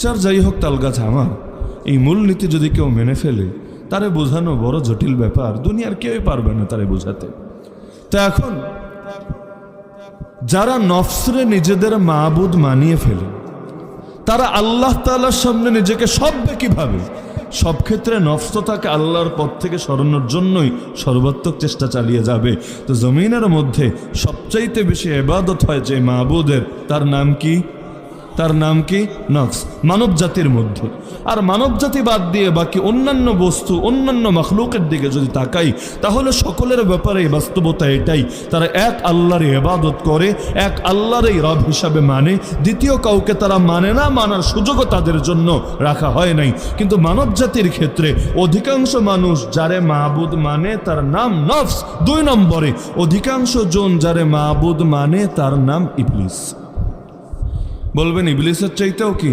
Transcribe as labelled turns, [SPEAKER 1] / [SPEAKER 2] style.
[SPEAKER 1] বিচার যাই হোক তালগাছ আমার, এই মূলনীতি যদি কেউ মেনে ফেলে তারে বোঝানো বড় জটিল ব্যাপার, দুনিয়ার কেউই পারবে না তারে বোঝাতে। তো এখন যারা নফসরে নিজেদের মাবুদ মানিয়ে ফেলে তারা আল্লাহ তাআলার সামনে নিজেকে সভ্য কিভাবে? সব ক্ষেত্রে নফস তাকে আল্লাহর পথ থেকে সরানোর জন্যই সর্বাত্মক চেষ্টা চালিয়ে যাবে। তো জমিনের মধ্যে সবচাইতে বেশি ইবাদত হয় যে মাবুদের, তার নাম কি? তার নাম কি? নফস, মানব জাতির মধ্যে। আর মানব জাতি বাদ দিয়ে বাকি অন্যান্য বস্তু, অন্যান্য মখলুকের দিকে যদি তাকাই, তাহলে সকলের ব্যাপারে বাস্তবতা এটাই, তারা এক আল্লাহর ইবাদত করে, এক আল্লাহরই রব হিসাবে মানে, দ্বিতীয় কাউকে তারা মানে না, মানার সুযোগও তাদের জন্য রাখা হয় নাই। কিন্তু মানব জাতির ক্ষেত্রে অধিকাংশ মানুষ যারে মাবুদ মানে তার নাম নফস। 2 নম্বরে অধিকাংশ জন যারে মাবুদ মানে তার নাম ইবলিস। বলবেন ইবলিসের চাইতেও কি